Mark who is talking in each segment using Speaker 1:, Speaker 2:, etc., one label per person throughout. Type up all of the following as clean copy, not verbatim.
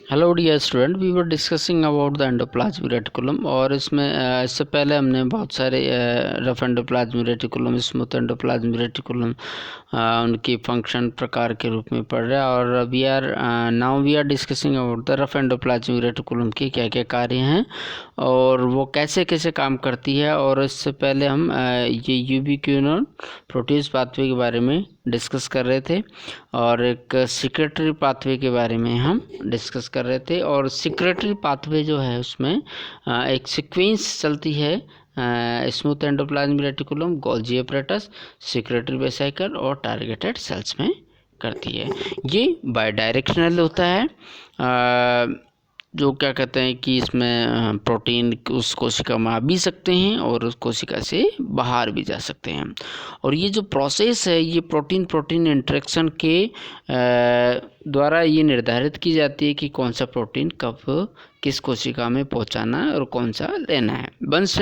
Speaker 1: Hello dear student, we were discussing about the endoplasmic reticulum. और इसमें इससे पहले हमने बहुत सारे rough endoplasmic reticulum, smooth endoplasmic reticulum, उनकी फंक्शन प्रकार के रूप में पढ़ रहे हैं। और now we are discussing about the rough endoplasmic reticulum के क्या क्या कार्य हैं और वो कैसे कैसे काम करती है। और इससे पहले हम ये यूबिक्विनोन प्रोटीज पाथवे के बारे में डिस्कस कर रहे थे और एक सिक्रेटरी पाथवे के बारे में हम डिस्कस कर रहे थे। और सिक्रेटरी पाथवे जो है उसमें एक सीक्वेंस चलती है, smooth endoplasmic reticulum, Golgi apparatus, secretory vesicle और टारगेटेड सेल्स में करती है। ये बाय डायरेक्शनल होता है, जो क्या कहते हैं कि इसमें प्रोटीन उस कोशिका में आ भी सकते हैं और उस कोशिका से बाहर भी जा सकते हैं। और ये जो प्रोसेस है ये प्रोटीन प्रोटीन इंटरेक्शन के द्वारा ये निर्धारित की जाती है कि कौन सा प्रोटीन कब किस कोशिका में पहुंचाना है और कौन सा लेना है। Once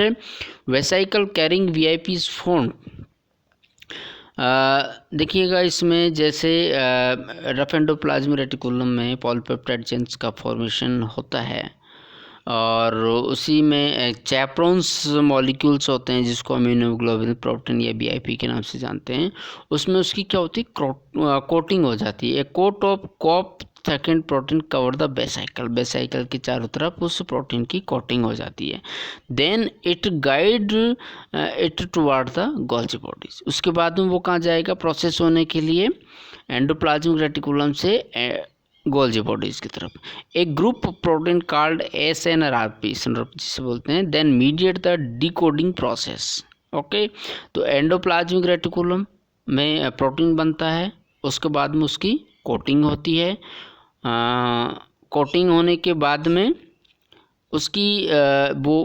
Speaker 1: vesicle carrying VIP is formed. देखिएगा इसमें जैसे रफ एंडोप्लाज्मिक रेटिकुलम में पॉलीपेप्टाइड चेन्स का फॉर्मेशन होता है और उसी में चैपरोन्स मॉलिक्यूल्स होते हैं जिसको हम इम्यूनोग्लोबुलिन प्रोटीन या बीआईपी के नाम से जानते हैं। उसमें उसकी क्या होती है, कोटिंग हो जाती है। Coat of COP second protein cover the vesicle के चारों तरफ उस प्रोटीन की कोटिंग हो जाती है। Then it guide it toward the Golgi bodies. उसके बाद में वो कहाँ जाएगा प्रोसेस होने के लिए, एंडोप्लाज्मिक रेटिकुलम से गोल्जी बॉडीज की तरफ। एक ग्रुप प्रोटीन कॉल्ड एसएनआरपी जिसे बोलते हैं, then mediate the decoding process. Okay, तो एंडोप्लाज्मिक रेटिकुलम में प्रोटीन बनता है, उसके बाद में उसकी कोटिंग होती है। कोटिंग होने के बाद में उसकी वो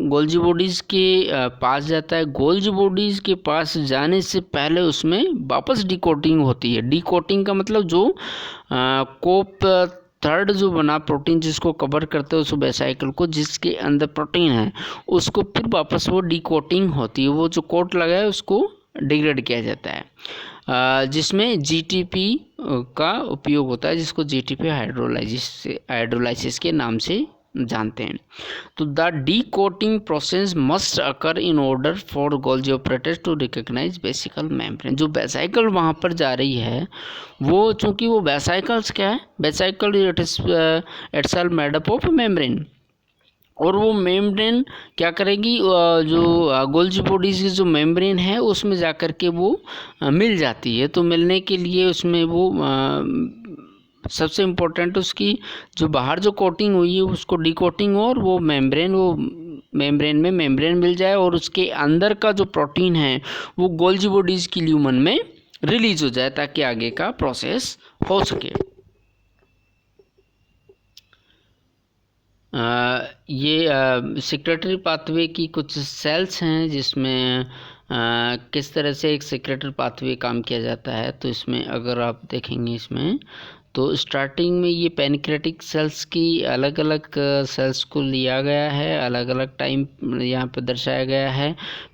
Speaker 1: गोल्जी बॉडीज़ के पास जाता है। गोल्जी बॉडीज़ के पास जाने से पहले उसमें वापस डिकोटिंग होती है। डिकोटिंग का मतलब जो कोप थर्ड जो बना प्रोटीन जिसको कवर करते हैं उस वेसिकल को जिसके अंदर प्रोटीन है उसको फिर वापस वो डिकोटिंग होती है। वो जो कोट लगा है उसको डिग्रेड किया जाता है, जिसमें जीटीपी का उपयोग होता है, जिसको जीटीपी हाइड्रोलाइसिस के नाम से जानते हैं। तो the decoating process must occur in order for Golgi operators to recognize vesicle membrane. जो वेसिकल वहाँ पर जा रही है वो चूँकि वो वेसिकल्स क्या है, vesicle itself made up of membrane. और वो मेम्ब्रेन क्या करेगी, जो गोल्जी बॉडीज की जो मेम्ब्रेन है उसमें जा कर के वो मिल जाती है। तो मिलने के लिए उसमें वो सबसे इम्पोर्टेंट उसकी जो बाहर जो कोटिंग हुई है उसको डिकोटिंग और वो मेम्ब्रेन में मेम्ब्रेन मिल जाए और उसके अंदर का जो प्रोटीन है वो गोल्जी बॉडीज की ल्यूमन में रिलीज हो जाए ताकि आगे का प्रोसेस हो सके। ये सिक्रेटरी पाथवे की कुछ सेल्स हैं जिसमें किस तरह से एक सिक्रेटरी पाथवे काम किया जाता है। तो इसमें अगर आप देखेंगे इसमें तो स्टार्टिंग में ये पैनक्रेटिक सेल्स की अलग अलग सेल्स को लिया गया है, अलग अलग टाइम यहाँ पर दर्शाया गया है।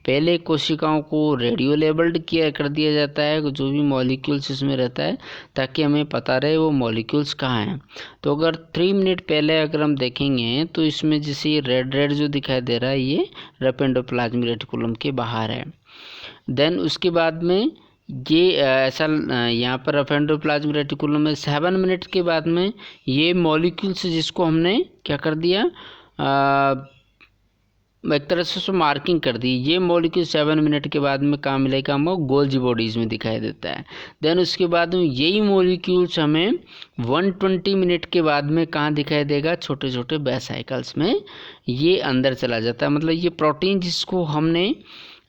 Speaker 1: पहले कोशिकाओं को रेडियो लेबल्ड कर दिया जाता है जो भी मॉलिक्यूल्स इसमें रहता है ताकि हमें पता रहे वो मॉलिक्यूल्स कहाँ हैं। तो अगर 3 मिनट पहले अगर हम देखेंगे तो इसमें जैसे ये रेड जो दिखाई दे रहा है ये रफ एंडोप्लाज्मिक रेटिकुलम के बाहर है। देन उसके बाद में ये ऐसा यहाँ पर रफ एंडोप्लाज्मिक रेटिकुलम में 7 मिनट के बाद में ये मॉलिक्यूल्स जिसको हमने क्या कर दिया, एक तरह से उसमें मार्किंग कर दी। ये मॉलिक्यूल 7 मिनट के बाद में कहाँ मिलेगा, हमें गोल्जी बॉडीज़ में दिखाई देता है। देन उसके बाद में यही मॉलिक्यूल्स हमें 120 मिनट के बाद में कहाँ दिखाई देगा, छोटे छोटे वेसिकल्स में ये अंदर चला जाता है। मतलब ये प्रोटीन जिसको हमने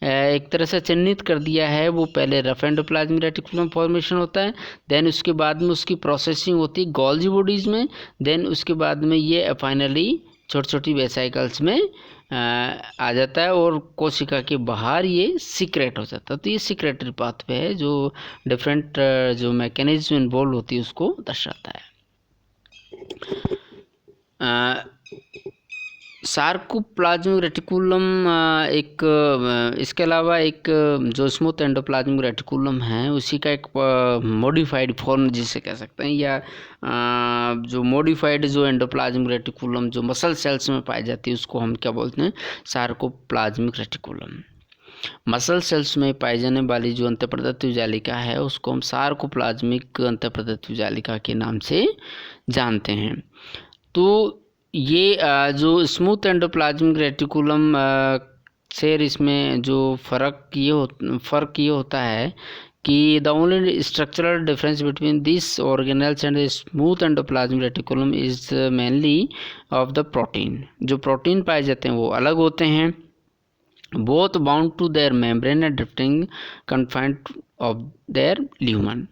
Speaker 1: एक तरह से चिन्हित कर दिया है वो पहले रफ एंडोप्लाज्मिक रेटिकुलम फॉर्मेशन होता है, देन उसके बाद में उसकी प्रोसेसिंग होती है गोल्जी बॉडीज़ में, देन उसके बाद में ये फाइनली छोटी छोटी वेसिकल्स में आ जाता है और कोशिका के बाहर ये सीक्रेट हो जाता है। तो ये सीक्रेटरी पाथवे है जो डिफरेंट जो मैकेनिज्म इन्वॉल्व होती है उसको दर्शाता है। सार्कोप्लाज्मिक रेटिकुलम इसके अलावा एक जो स्मूथ एंडोप्लाज्मिक रेटिकुलम है उसी का एक मॉडिफाइड फॉर्म जिसे कह सकते हैं, या जो मॉडिफाइड जो एंडोप्लाज्मिक रेटिकुलम जो मसल सेल्स में पाई जाती है उसको हम क्या बोलते हैं, सार्कोप्लाज्मिक रेटिकुलम। मसल सेल्स में पाई जाने वाली जो अंतःप्रदत्त जालिका है उसको हम सार्कोप्लाज्मिक अंतःप्रदत्त जालिका के नाम से जानते हैं। तो ये जो स्मूथ एंडोप्लाज्मिक रेटिकुलम से इसमें जो फ़र्क ये होता है कि the only structural difference between this organelles and smooth endoplasmic reticulum is mainly of the protein. जो प्रोटीन पाए जाते हैं वो अलग होते हैं, both bound to their membrane and drifting confined of their lumen।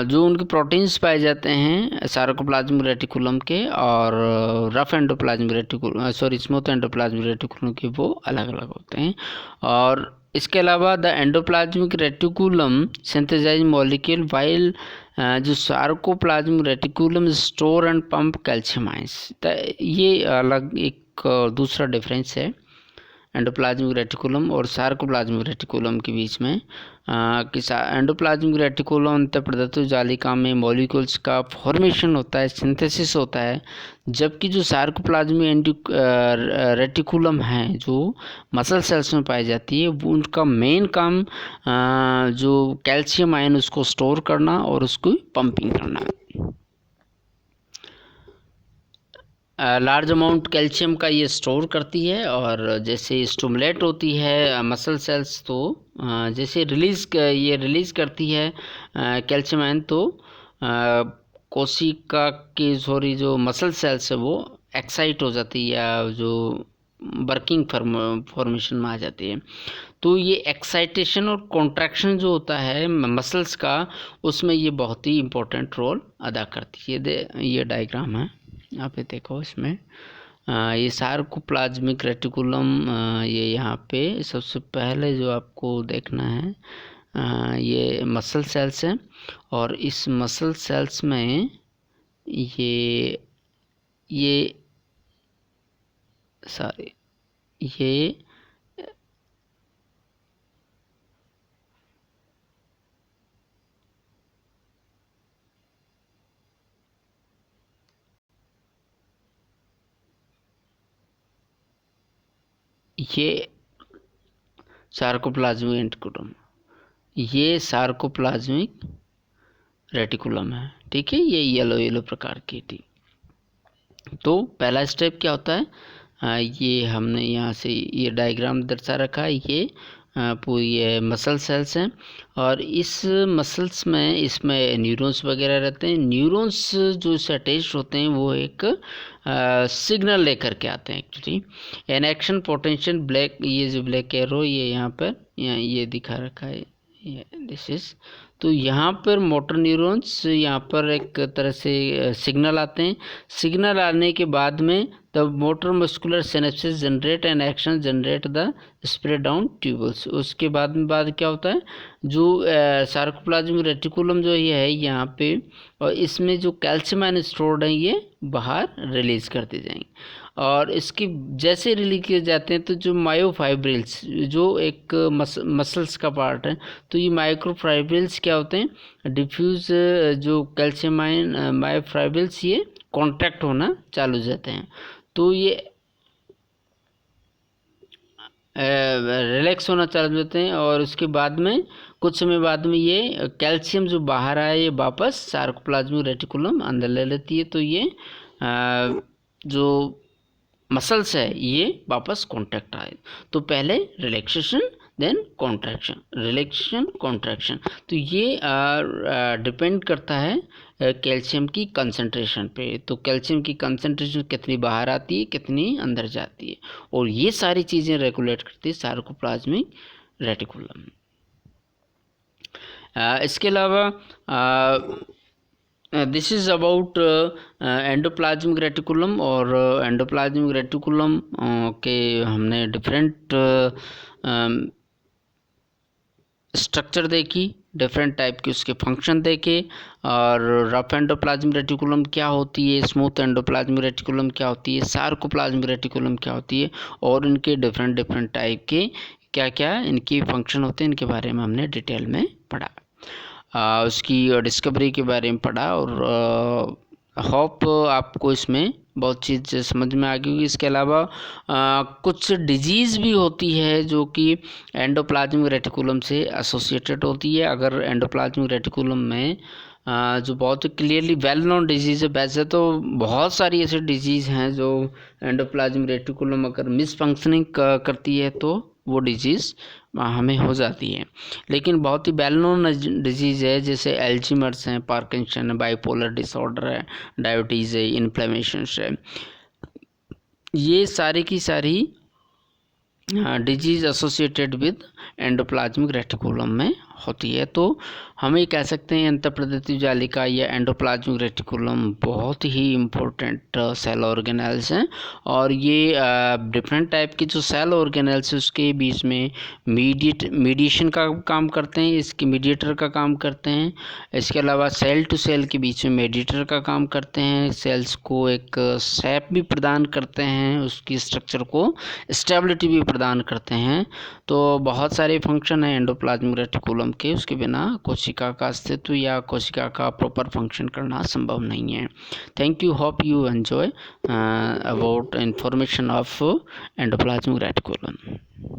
Speaker 1: जो उनके प्रोटीन्स पाए जाते हैं सार्कोप्लाज्मिक रेटिकुलम के और rough endoplasmic reticulum smooth endoplasmic reticulum के वो अलग अलग होते हैं। और इसके अलावा the endoplasmic reticulum synthesize molecule while जो sarcoplasmic reticulum store and pump calcium ions. ये अलग एक दूसरा डिफरेंस है एंडोप्लाज्मिक रेटिकुलम और सार्कोप्लाज्मिक रेटिकुलम के बीच में कि एंडोप्लाज्मिक रेटिकुलम अंतःप्रदत्त जालिका में मॉलिक्यूल्स का फॉर्मेशन होता है, सिंथेसिस होता है, जबकि जो सार्कोप्लाज्मिक रेटिकुलम है जो मसल सेल्स में पाई जाती है वो उनका मेन काम जो कैल्शियम आयन उसको स्टोर करना और उसको पंपिंग करना। लार्ज अमाउंट कैल्शियम का ये स्टोर करती है और जैसे स्टिमुलेट होती है मसल सेल्स तो जैसे ये रिलीज़ करती है कैल्शियम आयन तो कोशिका की जो मसल सेल्स है वो एक्साइट हो जाती है या जो वर्किंग फॉर्मेशन में आ जाती है। तो ये एक्साइटेशन और कॉन्ट्रैक्शन जो होता है मसल्स का उसमें ये बहुत ही इम्पोर्टेंट रोल अदा करती है। ये डायग्राम है, यहाँ पे देखो, इसमें ये सार्कोप्लाज्मिक रेटिकुलम ये यहाँ पे सबसे पहले जो आपको देखना है ये मसल सेल्स है और इस मसल सेल्स में ये सार्कोप्लाज्मिक रेटिकुलम, ये सार्कोप्लाज्मिक रेटिकुलम है, ठीक है। ये येलो प्रकार की थी। तो पहला स्टेप क्या होता है, ये हमने यहाँ से ये डायग्राम दर्शा रखा है, ये पूरी ये मसल सेल्स हैं और इस मसल्स में इसमें न्यूरॉन्स वगैरह रहते हैं। न्यूरॉन्स जो इससे अटैच्ड होते हैं वो एक सिग्नल लेकर के आते हैं actually. An action potential black, ये जो ब्लैक एरो ये यहाँ पर ये दिखा रखा है, दिस इज। तो यहाँ पर मोटर न्यूरॉन्स यहाँ पर एक तरह से सिग्नल आते हैं। सिग्नल आने के बाद में the motor muscular synapses generate and action generate the spread down tubules. उसके बाद क्या होता है, जो सार्कोप्लाज्मिक रेटिकुलम जो ये है यहाँ पे और इसमें जो कैल्शियम आयन स्टोर्ड है ये बाहर रिलीज करते जाएंगे और इसके जैसे रिलीज किए जाते हैं तो जो मायोफाइब्रिल्स जो एक मसल्स का पार्ट है, तो ये माइक्रोफाइब्रिल्स क्या होते हैं, डिफ्यूज जो कैल्शियम आयन मायोफाइब्रिल्स ये कॉन्ट्रैक्ट होना चालू हो जाते हैं। तो ये रिलैक्स होना चालू होते हैं और उसके बाद में कुछ समय बाद में ये कैल्शियम जो बाहर आया ये वापस सार्कोप्लाज्मिक रेटिकुलम अंदर ले लेती है। तो ये जो मसल्स है ये वापस कॉन्ट्रैक्ट आए। तो पहले relaxation then contraction, relaxation contraction. तो ये डिपेंड करता है कैल्शियम की कंसंट्रेशन पे। तो कैल्शियम की कंसंट्रेशन कितनी बाहर आती है, कितनी अंदर जाती है, और ये सारी चीज़ें रेगुलेट करती है सार्कोप्लाज्मिक रेटिकुलम। इसके अलावा this is about endoplasmic reticulum. और एंडोप्लाज्मिक रेटिकुलम के हमने डिफरेंट स्ट्रक्चर देखी, डिफरेंट टाइप के उसके फंक्शन देखे, और रफ एंडोप्लाज्मिक रेटिकुलम क्या होती है, स्मूथ एंडोप्लाज्मिक रेटिकुलम क्या होती है, सार्कोप्लाज्मिक रेटिकुलम क्या होती है, और इनके डिफरेंट टाइप के क्या क्या इनके फंक्शन होते हैं, इनके बारे में हमने डिटेल में पढ़ा। उसकी डिस्कवरी के बारे में पढ़ा, और होप आपको इसमें बहुत चीज़ समझ में आ गई होगी। इसके अलावा कुछ डिजीज़ भी होती है जो कि एंडोप्लाज्मिक रेटिकुलम से एसोसिएटेड होती है। अगर एंडोप्लाज्मिक रेटिकुलम में जो बहुत क्लियरली वेल नोन डिजीज़ है, वैसे तो बहुत सारी ऐसे डिजीज़ हैं जो एंडोप्लाज्मिक रेटिकुलम अगर मिसफंक्शनिंग करती है तो वो डिजीज़ हमें हो जाती है, लेकिन बहुत ही वेल नोन डिजीज़ है, जैसे एल्जीमर्स हैं, पार्किंसन है, बाइपोलर डिसऑर्डर है, डायबिटीज़ है, इन्फ्लेमेशन है, ये सारी की सारी disease associated with endoplasmic reticulum में होती है। तो हम ये कह सकते हैं अंतःप्रदित्व जालिका या एंडोप्लाज्मिक रेटिकुलम बहुत ही इम्पोर्टेंट सेल ऑर्गेनेल्स हैं, और ये डिफरेंट टाइप के जो सेल ऑर्गेनेल्स उसके बीच में मीडिएशन का काम करते हैं, इसके मीडिएटर का काम करते हैं। इसके अलावा सेल टू सेल के बीच में मेडिएटर का काम करते हैं, सेल्स को एक शेप भी प्रदान करते हैं, उसकी स्ट्रक्चर को स्टेबिलिटी भी प्रदान करते हैं। तो बहुत सारे फंक्शन हैं एंडोप्लाज्मिक रेटिकुलम के, उसके बिना कोशिका का अस्तित्व या कोशिका का प्रॉपर फंक्शन करना संभव नहीं है। Thank you, hope you enjoy about information of endoplasmic reticulum.